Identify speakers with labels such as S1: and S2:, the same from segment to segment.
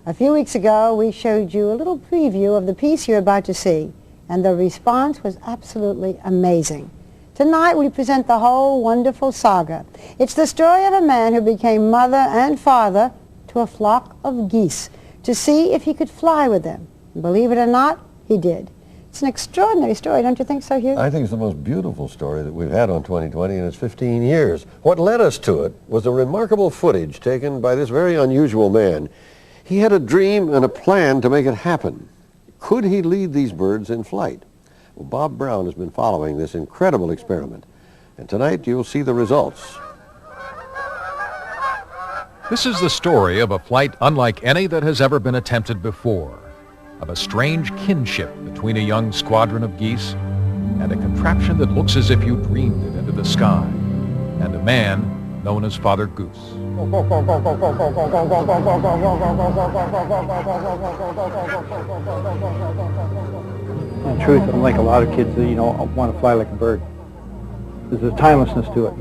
S1: A few weeks ago, we showed you a little preview of the piece you're about to see, and the response was absolutely amazing. Tonight, we present the whole wonderful saga. It's the story of a man who became mother and father to a flock of geese to see if he could fly with them. And believe it or not, he did. It's an extraordinary story, don't you think so, Hugh?
S2: I think it's the most beautiful story that we've had on 2020 in its 15 years. What led us to it was the remarkable footage taken by this very unusual man. He had a dream and a plan to make it happen. Could he lead these birds in flight? Well, Bob Brown has been following this incredible experiment, and tonight you'll see the results.
S3: This is the story of a flight unlike any that has ever been attempted before, of a strange kinship between a young squadron of geese and a contraption that looks as if you dreamed it into the sky, and a man known as Father Goose.
S4: In truth, I'm like a lot of kids that, want to fly like a bird. There's a timelessness to it,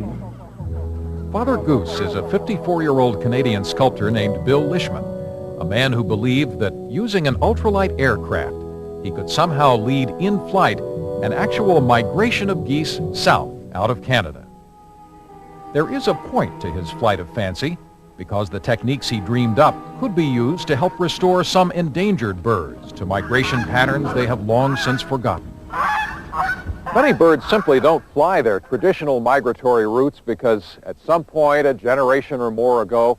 S3: Father Goose is a 54-year-old Canadian sculptor named Bill Lishman, a man who believed that using an ultralight aircraft, he could somehow lead in flight an actual migration of geese south out of Canada. There is a point to his flight of fancy, because the techniques he dreamed up could be used to help restore some endangered birds to migration patterns they have long since forgotten. Many birds simply don't fly their traditional migratory routes because at some point a generation or more ago,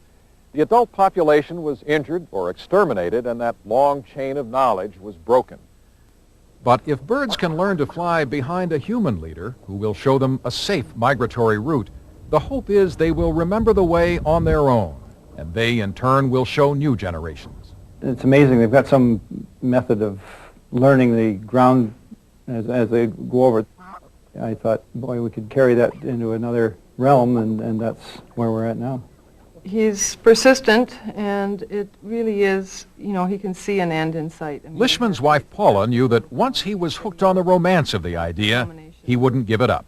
S3: the adult population was injured or exterminated and that long chain of knowledge was broken. But if birds can learn to fly behind a human leader who will show them a safe migratory route, the hope is they will remember the way on their own, and they in turn will show new generations.
S4: It's amazing. They've got some method of learning the ground as they go over it. I thought, boy, we could carry that into another realm, and that's where we're at now.
S5: He's persistent, and it really is, he can see an end in sight.
S3: Lishman's wife, Paula, knew that once he was hooked on the romance of the idea, he wouldn't give it up.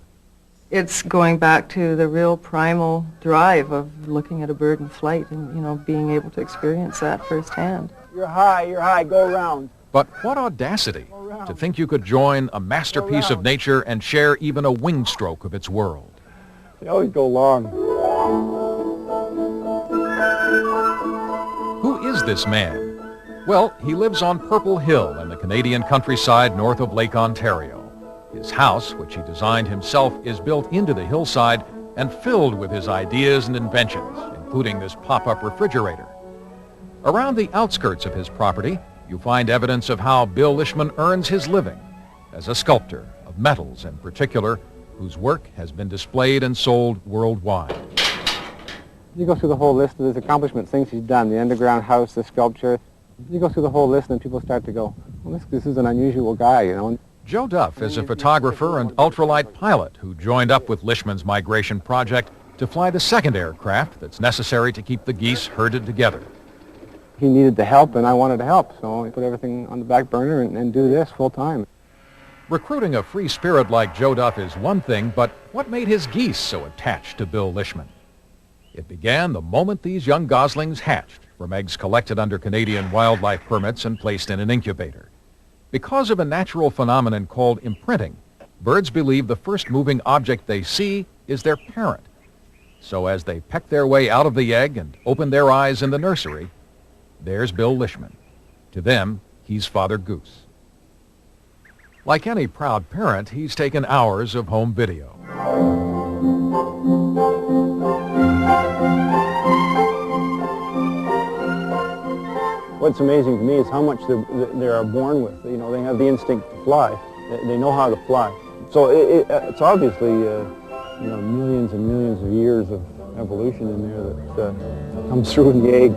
S5: It's going back to the real primal drive of looking at a bird in flight and, being able to experience that firsthand.
S4: You're high, go around.
S3: But what audacity to think you could join a masterpiece of nature and share even a wing stroke of its world.
S4: They always go long.
S3: Who is this man? Well, he lives on Purple Hill in the Canadian countryside north of Lake Ontario. His house, which he designed himself, is built into the hillside and filled with his ideas and inventions, including this pop-up refrigerator. Around the outskirts of his property, you find evidence of how Bill Lishman earns his living as a sculptor of metals in particular, whose work has been displayed and sold worldwide.
S4: You go through the whole list of his accomplishments, things he's done, the underground house, the sculpture. You go through the whole list and people start to go, well, this is an unusual guy,
S3: Joe Duff is a photographer and ultralight pilot who joined up with Lishman's migration project to fly the second aircraft that's necessary to keep the geese herded together.
S4: He needed the help, and I wanted to help, so I put everything on the back burner and do this full time.
S3: Recruiting a free spirit like Joe Duff is one thing, but what made his geese so attached to Bill Lishman? It began the moment these young goslings hatched from eggs collected under Canadian wildlife permits and placed in an incubator. Because of a natural phenomenon called imprinting, birds believe the first moving object they see is their parent. So as they peck their way out of the egg and open their eyes in the nursery, there's Bill Lishman. To them, he's Father Goose. Like any proud parent, he's taken hours of home video.
S4: What's amazing to me is how much they are born with. They have the instinct to fly. They know how to fly. So it's obviously, millions and millions of years of evolution in there that comes through in the egg.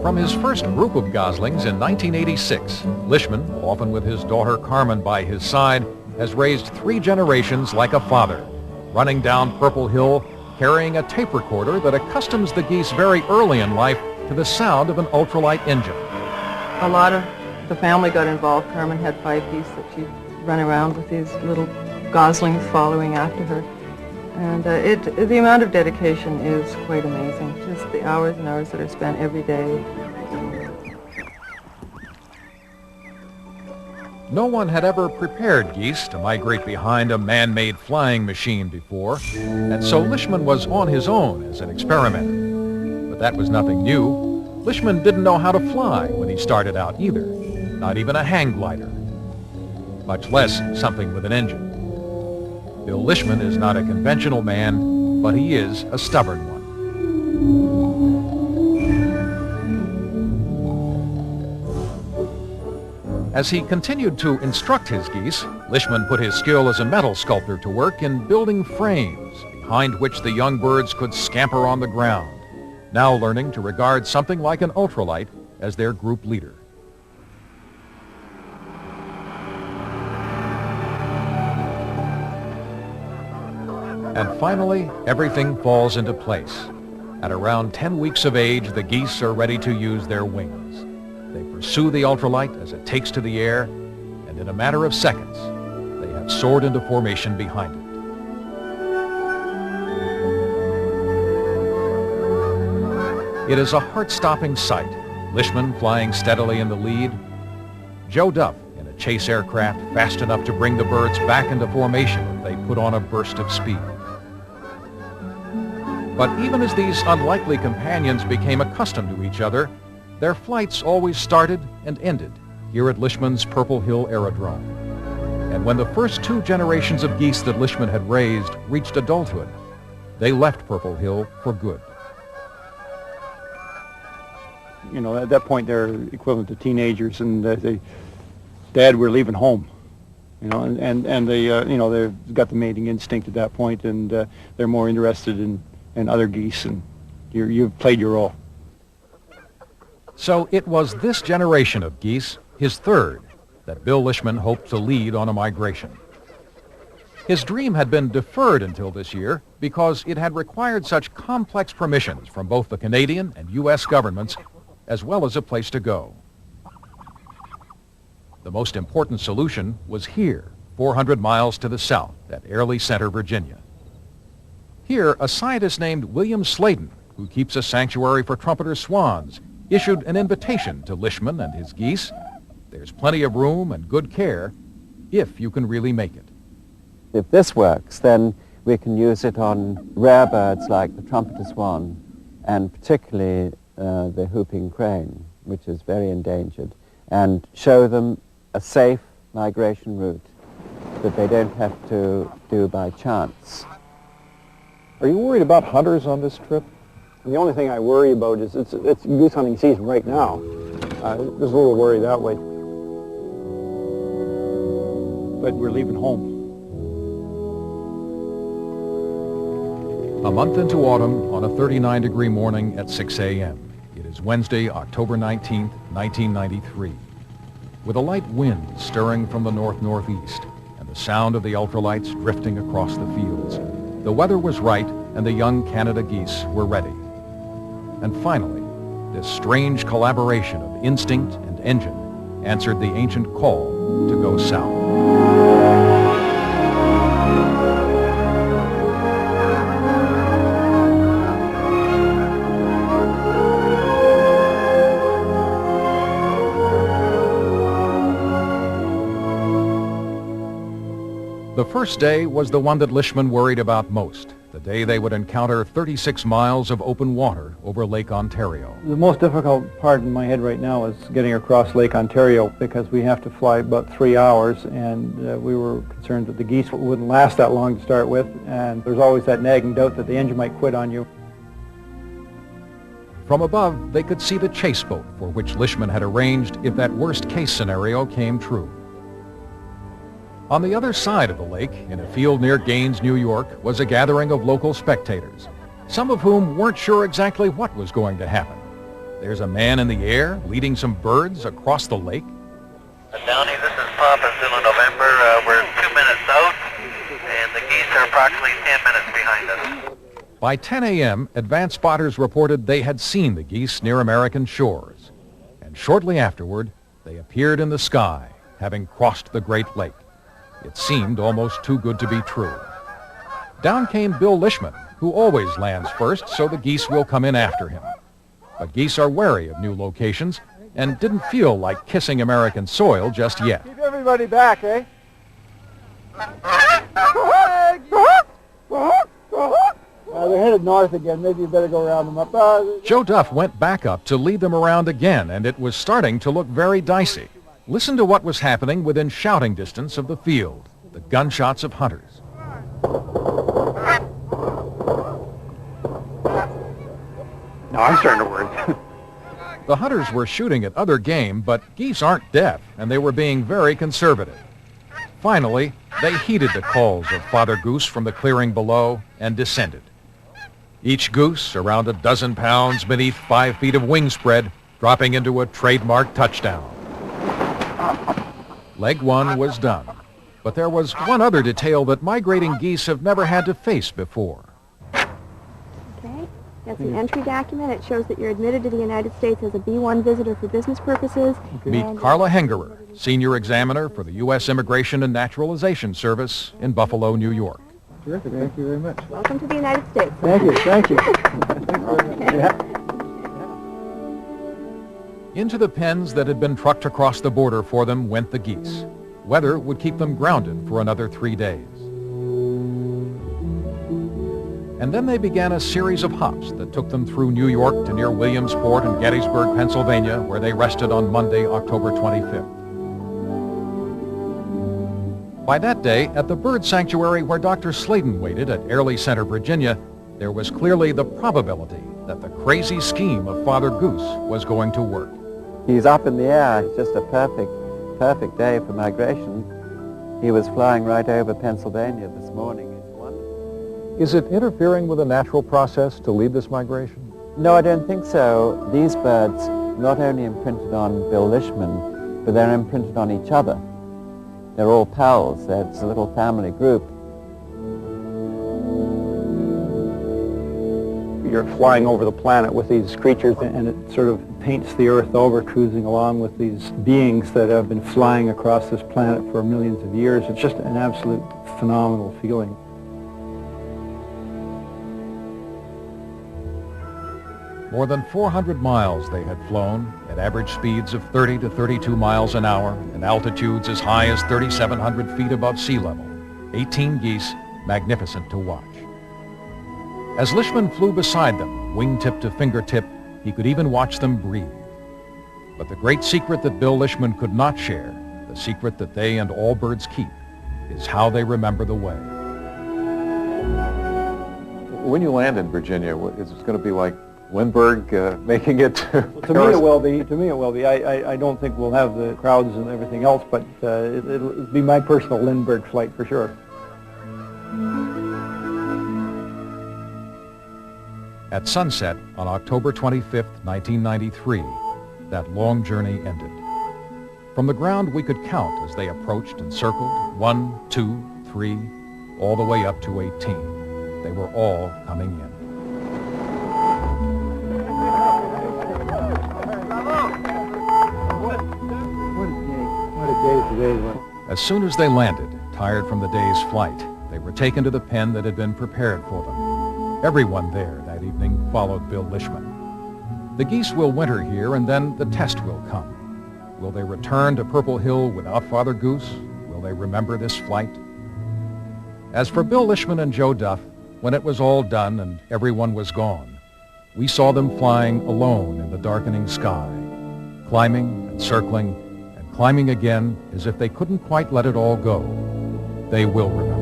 S3: From his first group of goslings in 1986, Lishman, often with his daughter Carmen by his side, has raised 3 generations like a father, running down Purple Hill, carrying a tape recorder that accustoms the geese very early in life to the sound of an ultralight engine.
S5: A lot of the family got involved. Carmen had 5 geese that she'd run around with these little goslings following after her. And the amount of dedication is quite amazing. Just the hours and hours that are spent every day.
S3: No one had ever prepared geese to migrate behind a man-made flying machine before, and so Lishman was on his own as an experimenter. But that was nothing new. Lishman didn't know how to fly when he started out either, not even a hang glider, much less something with an engine. Bill Lishman is not a conventional man, but he is a stubborn one. As he continued to instruct his geese, Lishman put his skill as a metal sculptor to work in building frames behind which the young birds could scamper on the ground, now learning to regard something like an ultralight as their group leader. And finally, everything falls into place. At around 10 weeks of age, the geese are ready to use their wings. They pursue the ultralight as it takes to the air, and in a matter of seconds, they have soared into formation behind it. It is a heart-stopping sight. Lishman flying steadily in the lead, Joe Duff in a chase aircraft fast enough to bring the birds back into formation if they put on a burst of speed. But even as these unlikely companions became accustomed to each other, their flights always started and ended here at Lishman's Purple Hill Aerodrome. And when the first 2 generations of geese that Lishman had raised reached adulthood, they left Purple Hill for good.
S4: You know, at that point they're equivalent to teenagers, and Dad, we're leaving home. You know, and they, you know, they've got the mating instinct at that point, and they're more interested in other geese, and you've played your role.
S3: So it was this generation of geese, his third, that Bill Lishman hoped to lead on a migration. His dream had been deferred until this year because it had required such complex permissions from both the Canadian and U.S. governments, as well as a place to go. The most important solution was here, 400 miles to the south at Airlie Center, Virginia. Here, a scientist named William Lishman, who keeps a sanctuary for trumpeter swans, issued an invitation to Lishman and his geese. There's plenty of room and good care if you can really make it.
S6: If this works, then we can use it on rare birds like the trumpeter swan, and particularly the whooping crane, which is very endangered, and show them a safe migration route that they don't have to do by chance.
S2: Are you worried about hunters on this trip?
S4: And the only thing I worry about is it's goose hunting season right now. There's a little worry that way. But we're leaving home.
S3: A month into autumn, on a 39-degree morning at 6 a.m. It is Wednesday, October 19th, 1993. With a light wind stirring from the north-northeast and the sound of the ultralights drifting across the fields, the weather was right and the young Canada geese were ready. And finally, this strange collaboration of instinct and engine answered the ancient call to go south. The first day was the one that Lishman worried about most, the day they would encounter 36 miles of open water over Lake Ontario.
S4: The most difficult part in my head right now is getting across Lake Ontario, because we have to fly about 3 hours, and we were concerned that the geese wouldn't last that long to start with, and there's always that nagging doubt that the engine might quit on you.
S3: From above, they could see the chase boat for which Lishman had arranged if that worst-case scenario came true. On the other side of the lake, in a field near Gaines, New York, was a gathering of local spectators, some of whom weren't sure exactly what was going to happen. There's a man in the air leading some birds across the lake.
S7: Downey, this is Papa Zulu November. We're 2 minutes out, and the geese are approximately 10 minutes behind us.
S3: By 10 a.m., advance spotters reported they had seen the geese near American shores. And shortly afterward, they appeared in the sky, having crossed the Great Lake. It seemed almost too good to be true. Down came Bill Lishman, who always lands first, so the geese will come in after him. But geese are wary of new locations and didn't feel like kissing American soil just yet.
S4: Keep everybody back, eh? They're headed north again. Maybe you better go round them up.
S3: Joe Duff went back up to lead them around again, and it was starting to look very dicey. Listen to what was happening within shouting distance of the field, the gunshots of hunters.
S4: No, I'm starting to worry.
S3: The hunters were shooting at other game, but geese aren't deaf, and they were being very conservative. Finally, they heeded the calls of Father Goose from the clearing below and descended. Each goose around a dozen pounds beneath 5 feet of wing spread, dropping into a trademark touchdown. Leg one was done, but there was one other detail that migrating geese have never had to face before.
S8: Okay, that's an entry document. It shows that you're admitted to the United States as a B-1 visitor for business purposes.
S3: Meet Carla Hengerer, Senior Examiner for the U.S. Immigration and Naturalization Service in Buffalo, New York.
S4: Terrific. Thank you very much.
S8: Welcome to the United States.
S4: Thank you. Thank you. Yeah.
S3: Into the pens that had been trucked across the border for them went the geese. Weather would keep them grounded for another 3 days. And then they began a series of hops that took them through New York to near Williamsport and Gettysburg, Pennsylvania, where they rested on Monday, October 25th. By that day, at the bird sanctuary where Dr. Sladen waited at Airlie Center, Virginia, there was clearly the probability that the crazy scheme of Father Goose was going to work.
S6: He's up in the air. It's just a perfect day for migration. He was flying right over Pennsylvania this morning. It's wonderful.
S3: Is it interfering with a natural process to lead this migration?
S6: No, I don't think so. These birds not only imprinted on Bill Lishman, but they're imprinted on each other. They're all pals. It's a little family group.
S4: You're flying over the planet with these creatures, and it sort of paints the Earth over, cruising along with these beings that have been flying across this planet for millions of years. It's just an absolute phenomenal feeling.
S3: More than 400 miles they had flown at average speeds of 30 to 32 miles an hour and altitudes as high as 3,700 feet above sea level. 18 geese, magnificent to watch. As Lishman flew beside them, wingtip to fingertip, he could even watch them breathe. But the great secret that Bill Lishman could not share, the secret that they and all birds keep, is how they remember the way.
S9: When you land in Virginia, is it going to be like Lindbergh making it to
S4: To me it will be. To me it will be. I don't think we'll have the crowds and everything else, but it'll be my personal Lindbergh flight for sure.
S3: At sunset on October 25th, 1993, that long journey ended. From the ground we could count as they approached and circled, 1, 2, 3, all the way up to 18. They were all coming in.
S4: What a day today was.
S3: As soon as they landed, tired from the day's flight, they were taken to the pen that had been prepared for them. Everyone there that evening followed Bill Lishman. The geese will winter here, and then the test will come. Will they return to Purple Hill without Father Goose? Will they remember this flight? As for Bill Lishman and Joe Duff, when it was all done and everyone was gone, we saw them flying alone in the darkening sky, climbing and circling and climbing again as if they couldn't quite let it all go. They will remember.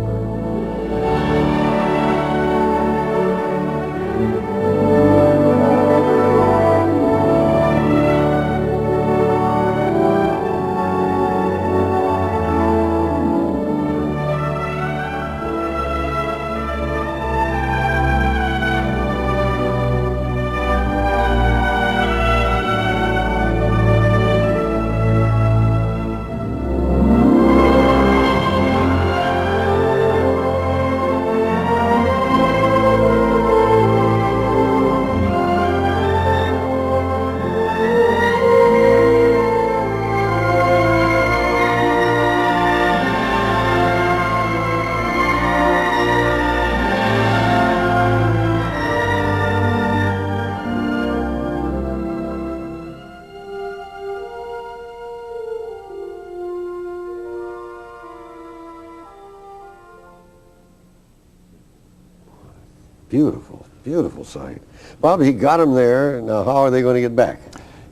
S2: Beautiful, beautiful sight. Bob, he got them there. Now, how are they going to get back?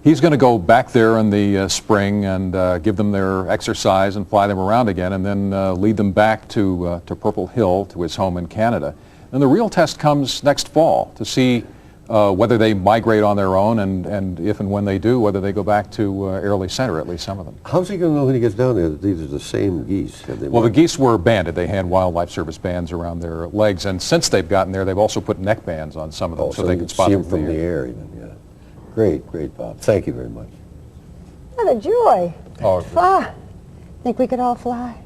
S3: He's going to go back there in the spring and give them their exercise and fly them around again, and then lead them back to Purple Hill, to his home in Canada. And the real test comes next fall to see whether they migrate on their own, and if and when they do, whether they go back to Airlie Center, at least some of them.
S2: How's he going to know when he gets down there that these are the same geese?
S3: Well, the geese were banded. They had Wildlife Service bands around their legs, and since they've gotten there, they've also put neck bands on some of them so they can spot them
S2: from the air. Even, yeah. Great, great, Bob. Thank you very much.
S1: What a joy.
S3: Oh,
S1: Fly. Think we could all fly?